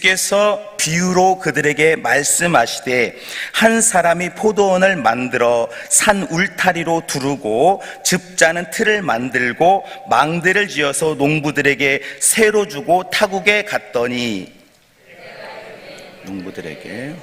예수께서 비유로 그들에게 말씀하시되 한 사람이 포도원을 만들어 산 울타리로 두르고 즙자는 틀을 만들고 망대를 지어서 농부들에게 새로 주고 타국에 갔더니 농부들에게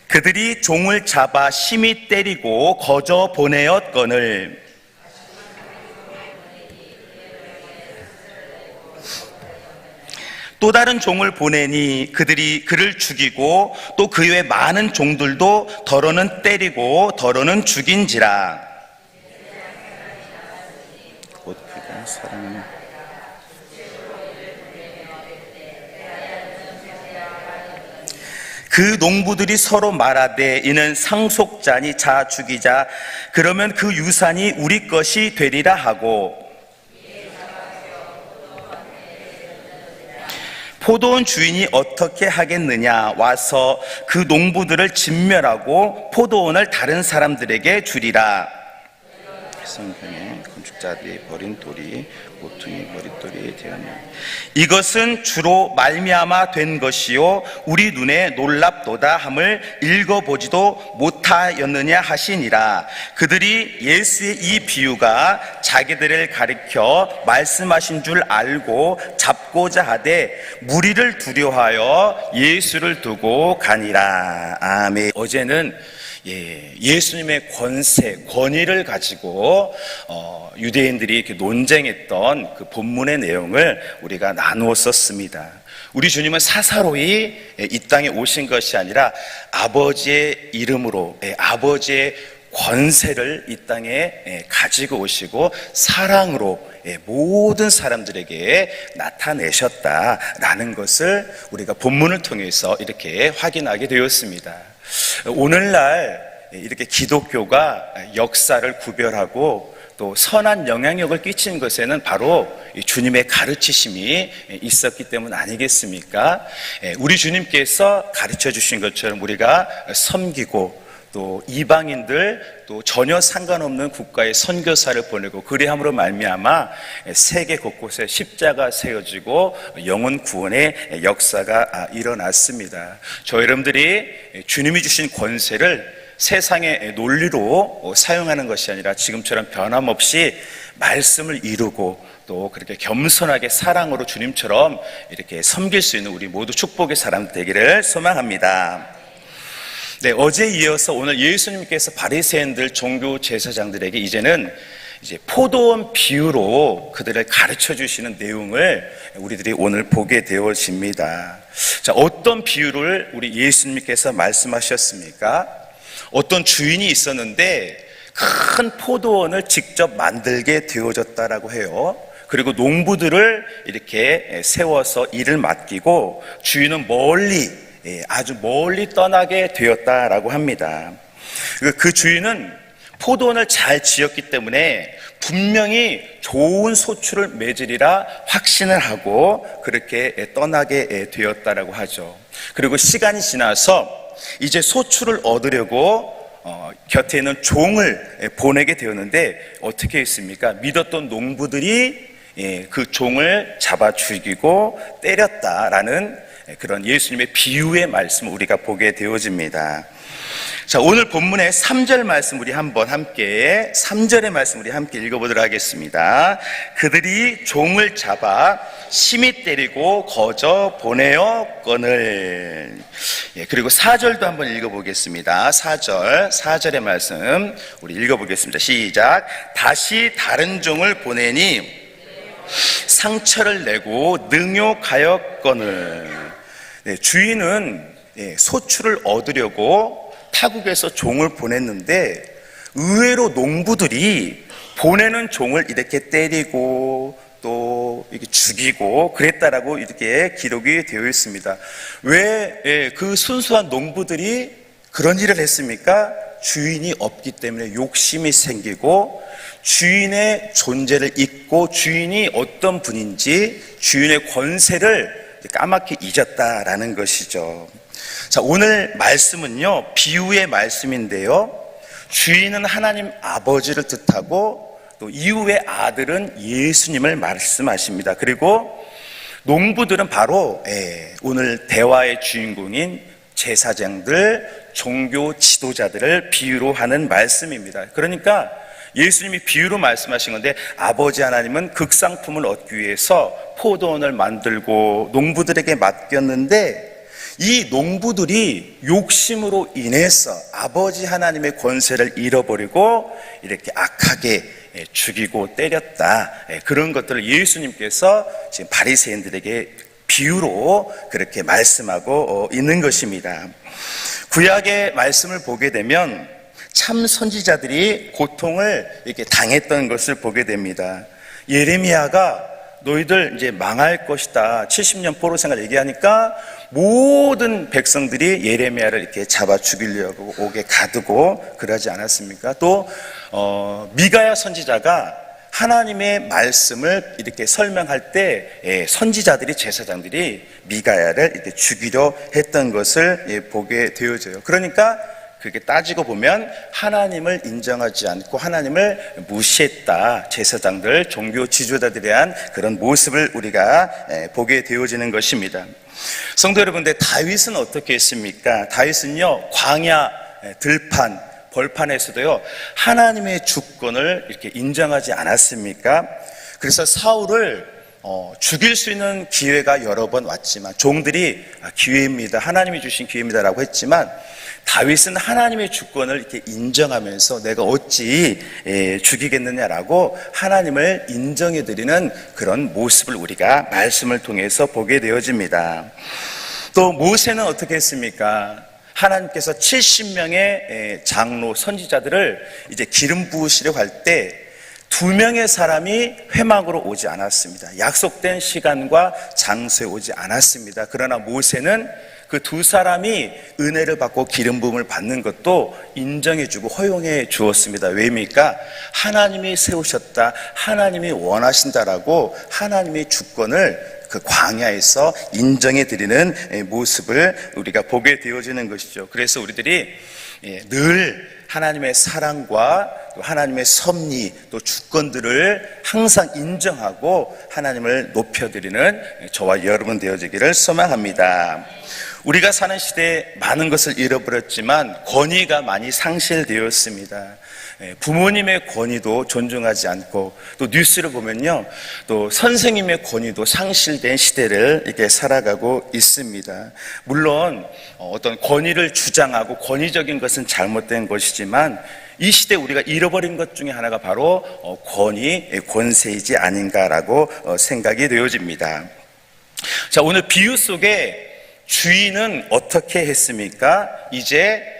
그들이 종을 잡아 심히 때리고 거저 보내었거늘 또 다른 종을 보내니 그들이 그를 죽이고 또 그 외 많은 종들도 더러는 때리고 더러는 죽인지라. 곧 그가 사랑하는 그 농부들이 서로 말하되 이는 상속자니 자 죽이자. 그러면 그 유산이 우리 것이 되리라 하고 포도원 주인이 어떻게 하겠느냐. 와서 그 농부들을 진멸하고 포도원을 다른 사람들에게 주리라. 성경에 건축자들이 버린 돌이 모퉁이 머릿돌이 되었느니 이것은 주로 말미암아 된 것이요 우리 눈에 놀랍도다 함을 읽어보지도 못하였느냐 하시니라. 그들이 예수의 이 비유가 자기들을 가리켜 말씀하신 줄 알고 잡고자 하되 무리를 두려워하여 예수를 두고 가니라. 아멘. 어제는 예수님의 권세, 권위를 가지고 유대인들이 이렇게 논쟁했던 그 본문의 내용을 우리가 나누었었습니다. 우리 주님은 사사로이 이 땅에 오신 것이 아니라 아버지의 이름으로 아버지의 권세를 이 땅에 가지고 오시고 사랑으로 모든 사람들에게 나타내셨다라는 것을 우리가 본문을 통해서 이렇게 확인하게 되었습니다. 오늘날 이렇게 기독교가 역사를 구별하고 또 선한 영향력을 끼친 것에는 바로 주님의 가르치심이 있었기 때문 아니겠습니까? 우리 주님께서 가르쳐 주신 것처럼 우리가 섬기고 또 이방인들 또 전혀 상관없는 국가에 선교사를 보내고 그리함으로 말미암아 세계 곳곳에 십자가 세워지고 영혼 구원의 역사가 일어났습니다. 저 여러분들이 주님이 주신 권세를 세상의 논리로 사용하는 것이 아니라 지금처럼 변함없이 말씀을 이루고 또 그렇게 겸손하게 사랑으로 주님처럼 이렇게 섬길 수 있는 우리 모두 축복의 사람 되기를 소망합니다. 네, 어제에 이어서 오늘 예수님께서 바리새인들 종교 제사장들에게 이제는 포도원 비유로 그들을 가르쳐 주시는 내용을 우리들이 오늘 보게 되어집니다. 자, 어떤 비유를 우리 예수님께서 말씀하셨습니까? 어떤 주인이 있었는데 큰 포도원을 직접 만들게 되어졌다라고 해요. 그리고 농부들을 이렇게 세워서 일을 맡기고 주인은 아주 멀리 떠나게 되었다라고 합니다. 그 주인은 포도원을 잘 지었기 때문에 분명히 좋은 소출을 맺으리라 확신을 하고 그렇게 떠나게 되었다라고 하죠. 그리고 시간이 지나서 이제 소출을 얻으려고 곁에 있는 종을 보내게 되었는데 어떻게 했습니까? 믿었던 농부들이 그 종을 잡아 죽이고 때렸다라는 그런 예수님의 비유의 말씀을 우리가 보게 되어집니다. 자, 오늘 본문의 3절 말씀 우리 한번 함께 3절의 말씀 우리 함께 읽어보도록 하겠습니다. 그들이 종을 잡아 심히 때리고 거저 보내었거늘. 그리고 4절도 한번 읽어보겠습니다. 4절의 말씀 우리 읽어보겠습니다. 시작. 다시 다른 종을 보내니 상처를 내고 능욕하였거늘. 주인은 소출을 얻으려고 타국에서 종을 보냈는데 의외로 농부들이 보내는 종을 이렇게 때리고 또 이렇게 죽이고 그랬다라고 이렇게 기록이 되어 있습니다. 왜 그 순수한 농부들이 그런 일을 했습니까? 주인이 없기 때문에 욕심이 생기고 주인의 존재를 잊고 주인이 어떤 분인지 주인의 권세를 까맣게 잊었다라는 것이죠. 자, 오늘 말씀은요, 비유의 말씀인데요. 주인은 하나님 아버지를 뜻하고 또 이후의 아들은 예수님을 말씀하십니다. 그리고 농부들은 바로 오늘 대화의 주인공인 제사장들, 종교 지도자들을 비유로 하는 말씀입니다. 그러니까 예수님이 비유로 말씀하신 건데, 아버지 하나님은 극상품을 얻기 위해서 포도원을 만들고 농부들에게 맡겼는데, 이 농부들이 욕심으로 인해서 아버지 하나님의 권세를 잃어버리고 이렇게 악하게 죽이고 때렸다. 그런 것들을 예수님께서 지금 바리새인들에게 비유로 그렇게 말씀하고 있는 것입니다. 구약의 말씀을 보게 되면 참 선지자들이 고통을 이렇게 당했던 것을 보게 됩니다. 예레미야가 너희들 이제 망할 것이다, 70년 포로 생활 얘기하니까 모든 백성들이 예레미야를 이렇게 잡아 죽이려고 옥에 가두고 그러지 않았습니까? 또 미가야 선지자가 하나님의 말씀을 이렇게 설명할 때 선지자들이, 제사장들이 미가야를 이렇게 죽이려 했던 것을 보게 되어져요. 그러니까 그렇게 따지고 보면 하나님을 인정하지 않고 하나님을 무시했다, 제사장들, 종교 지도자들에 대한 그런 모습을 우리가 보게 되어지는 것입니다. 성도 여러분들, 다윗은 어떻게 했습니까? 다윗은요, 광야, 들판, 벌판에서도요, 하나님의 주권을 이렇게 인정하지 않았습니까? 그래서 사울을 죽일 수 있는 기회가 여러 번 왔지만, 종들이 기회입니다, 하나님이 주신 기회입니다라고 했지만, 다윗은 하나님의 주권을 이렇게 인정하면서 내가 어찌 죽이겠느냐라고 하나님을 인정해드리는 그런 모습을 우리가 말씀을 통해서 보게 되어집니다. 또 모세는 어떻게 했습니까? 하나님께서 70명의 장로, 선지자들을 이제 기름 부으시려고 할 때 2명의 사람이 회막으로 오지 않았습니다. 약속된 시간과 장소에 오지 않았습니다. 그러나 모세는 그 2사람이 은혜를 받고 기름 부음을 받는 것도 인정해주고 허용해 주었습니다. 왜입니까? 하나님이 세우셨다, 하나님이 원하신다라고 하나님의 주권을 그 광야에서 인정해 드리는 모습을 우리가 보게 되어지는 것이죠. 그래서 우리들이 늘 하나님의 사랑과 또 하나님의 섭리, 또 주권들을 항상 인정하고 하나님을 높여드리는 저와 여러분 되어지기를 소망합니다. 우리가 사는 시대에 많은 것을 잃어버렸지만 권위가 많이 상실되었습니다. 부모님의 권위도 존중하지 않고, 또 뉴스를 보면요, 또 선생님의 권위도 상실된 시대를 이렇게 살아가고 있습니다. 물론 어떤 권위를 주장하고 권위적인 것은 잘못된 것이지만, 이 시대 우리가 잃어버린 것 중에 하나가 바로 권위, 권세이지 아닌가라고 생각이 되어집니다. 자, 오늘 비유 속에 주인은 어떻게 했습니까? 이제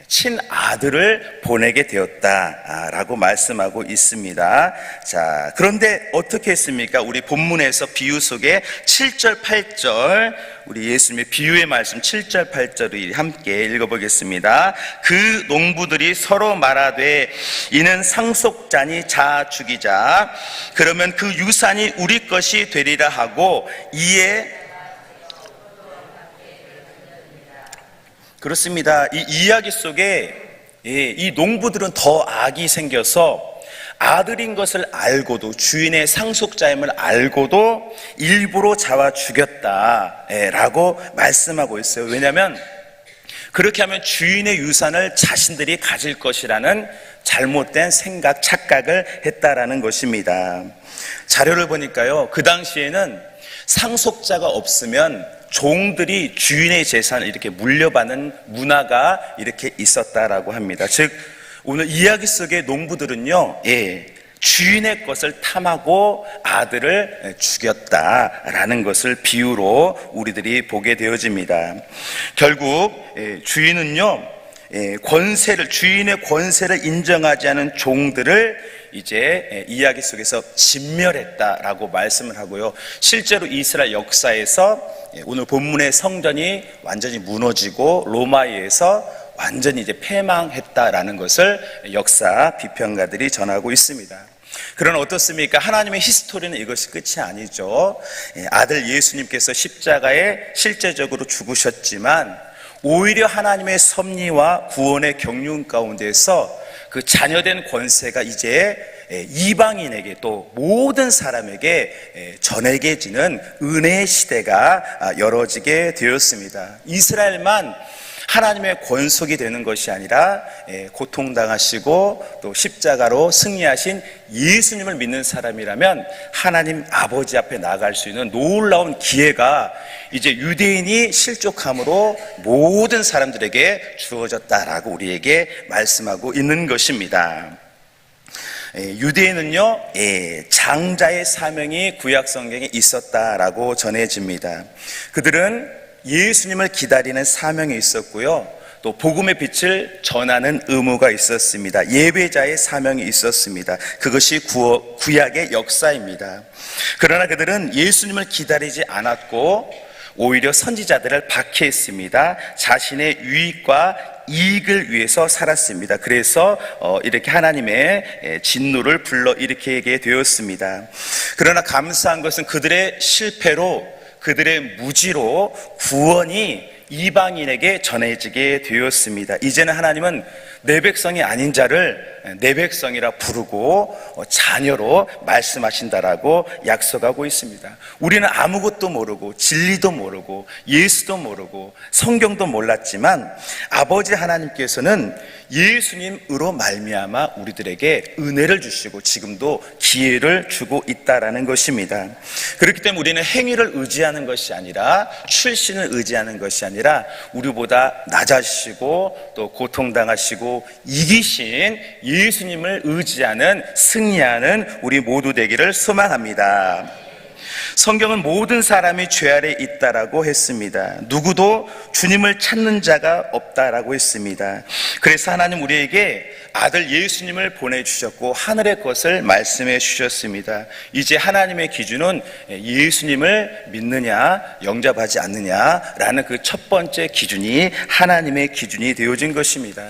친아들을 보내게 되었다라고 말씀하고 있습니다. 자, 그런데 어떻게 했습니까? 우리 본문에서 비유 속에 7절, 8절, 우리 예수님의 비유의 말씀 7절, 8절을 함께 읽어보겠습니다. 그 농부들이 서로 말하되 이는 상속자니 자 죽이자. 그러면 그 유산이 우리 것이 되리라 하고 이에 그렇습니다. 이 이야기 속에 이 농부들은 더 악이 생겨서 아들인 것을 알고도, 주인의 상속자임을 알고도 일부러 잡아 죽였다라고 말씀하고 있어요. 왜냐하면 그렇게 하면 주인의 유산을 자신들이 가질 것이라는 잘못된 생각, 착각을 했다라는 것입니다. 자료를 보니까요, 그 당시에는 상속자가 없으면 종들이 주인의 재산을 이렇게 물려받는 문화가 이렇게 있었다라고 합니다. 즉, 오늘 이야기 속의 농부들은요, 주인의 것을 탐하고 아들을 죽였다라는 것을 비유로 우리들이 보게 되어집니다. 결국 주인은요, 주인의 권세를 인정하지 않은 종들을 이제 이야기 속에서 진멸했다라고 말씀을 하고요. 실제로 이스라엘 역사에서 오늘 본문의 성전이 완전히 무너지고 로마에 의해서 완전히 이제 패망했다라는 것을 역사 비평가들이 전하고 있습니다. 그러나 어떻습니까? 하나님의 히스토리는 이것이 끝이 아니죠. 아들 예수님께서 십자가에 실제적으로 죽으셨지만 오히려 하나님의 섭리와 구원의 경륜 가운데서 그 자녀된 권세가 이제 이방인에게 또 모든 사람에게 전해지는 은혜의 시대가 열어지게 되었습니다. 이스라엘만 하나님의 권속이 되는 것이 아니라 고통당하시고 또 십자가로 승리하신 예수님을 믿는 사람이라면 하나님 아버지 앞에 나아갈 수 있는 놀라운 기회가 이제 유대인이 실족함으로 모든 사람들에게 주어졌다라고 우리에게 말씀하고 있는 것입니다. 유대인은요, 장자의 사명이 구약 성경에 있었다라고 전해집니다. 그들은 예수님을 기다리는 사명이 있었고요, 또 복음의 빛을 전하는 의무가 있었습니다. 예배자의 사명이 있었습니다. 그것이 구약의 역사입니다. 그러나 그들은 예수님을 기다리지 않았고 오히려 선지자들을 박해했습니다. 자신의 유익과 이익을 위해서 살았습니다. 그래서 이렇게 하나님의 진노를 불러일으키게 되었습니다. 그러나 감사한 것은 그들의 실패로, 그들의 무지로 구원이 이방인에게 전해지게 되었습니다. 이제는 하나님은 내 백성이 아닌 자를 내 백성이라 부르고 자녀로 말씀하신다라고 약속하고 있습니다. 우리는 아무것도 모르고 진리도 모르고 예수도 모르고 성경도 몰랐지만 아버지 하나님께서는 예수님으로 말미암아 우리들에게 은혜를 주시고 지금도 기회를 주고 있다라는 것입니다. 그렇기 때문에 우리는 행위를 의지하는 것이 아니라 출신을 의지하는 것이 아니라 우리보다 낮아지시고 또 고통당하시고 이기신 예수님을 의지하는, 승리하는 우리 모두 되기를 소망합니다. 성경은 모든 사람이 죄 아래 있다라고 했습니다. 누구도 주님을 찾는 자가 없다라고 했습니다. 그래서 하나님 우리에게 아들 예수님을 보내주셨고 하늘의 것을 말씀해 주셨습니다. 이제 하나님의 기준은 예수님을 믿느냐 영접하지 않느냐라는 그 첫 번째 기준이 하나님의 기준이 되어진 것입니다.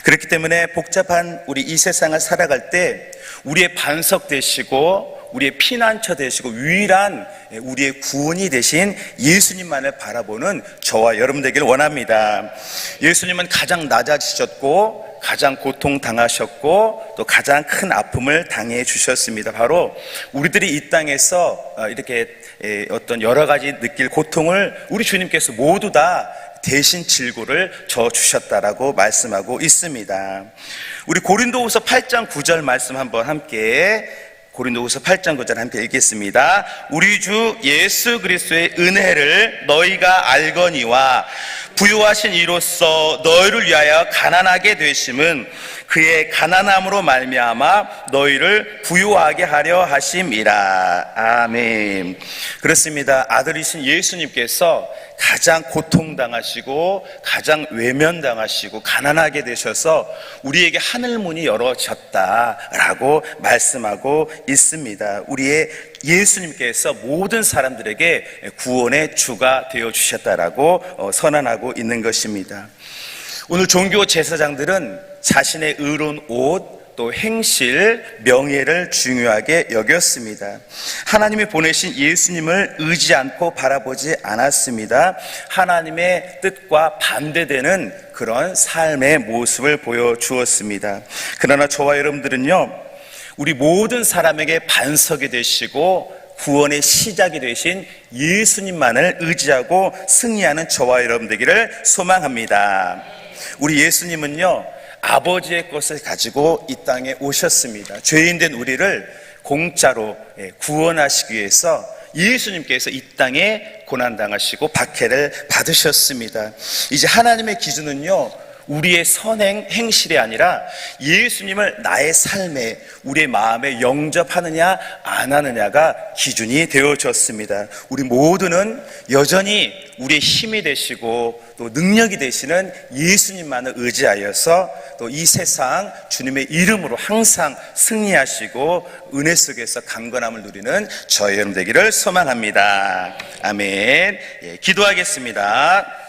그렇기 때문에 복잡한 우리 이 세상을 살아갈 때 우리의 반석 되시고 우리의 피난처 되시고 유일한 우리의 구원이 되신 예수님만을 바라보는 저와 여러분 되기를 원합니다. 예수님은 가장 낮아지셨고 가장 고통당하셨고 또 가장 큰 아픔을 당해 주셨습니다. 바로 우리들이 이 땅에서 이렇게 어떤 여러 가지 느낄 고통을 우리 주님께서 모두 다 대신 질고를 져 주셨다라고 말씀하고 있습니다. 우리 고린도후서 8장 9절 말씀 한번 함께, 고린도후서 8장 9절 함께 읽겠습니다. 우리 주 예수 그리스도의 은혜를 너희가 알거니와 부유하신 이로써 너희를 위하여 가난하게 되심은 그의 가난함으로 말미암아 너희를 부유하게 하려 하심이라. 아멘. 그렇습니다. 아들이신 예수님께서 가장 고통당하시고 가장 외면당하시고 가난하게 되셔서 우리에게 하늘문이 열어졌다라고 말씀하고 있습니다. 우리의 예수님께서 모든 사람들에게 구원의 주가 되어주셨다라고 선언하고 있는 것입니다. 오늘 종교 제사장들은 자신의 의로운 옷 또 행실, 명예를 중요하게 여겼습니다. 하나님이 보내신 예수님을 의지 않고 바라보지 않았습니다. 하나님의 뜻과 반대되는 그런 삶의 모습을 보여주었습니다. 그러나 저와 여러분들은요, 우리 모든 사람에게 반석이 되시고 구원의 시작이 되신 예수님만을 의지하고 승리하는 저와 여러분 되기를 소망합니다. 우리 예수님은요, 아버지의 것을 가지고 이 땅에 오셨습니다. 죄인된 우리를 공짜로 구원하시기 위해서 예수님께서 이 땅에 고난당하시고 박해를 받으셨습니다. 이제 하나님의 기준은요, 우리의 선행, 행실이 아니라 예수님을 나의 삶에, 우리의 마음에 영접하느냐 안 하느냐가 기준이 되어졌습니다. 우리 모두는 여전히 우리의 힘이 되시고 또 능력이 되시는 예수님만을 의지하여서 또 이 세상 주님의 이름으로 항상 승리하시고 은혜 속에서 강건함을 누리는 저희 여러분 되기를 소망합니다. 아멘. 기도하겠습니다.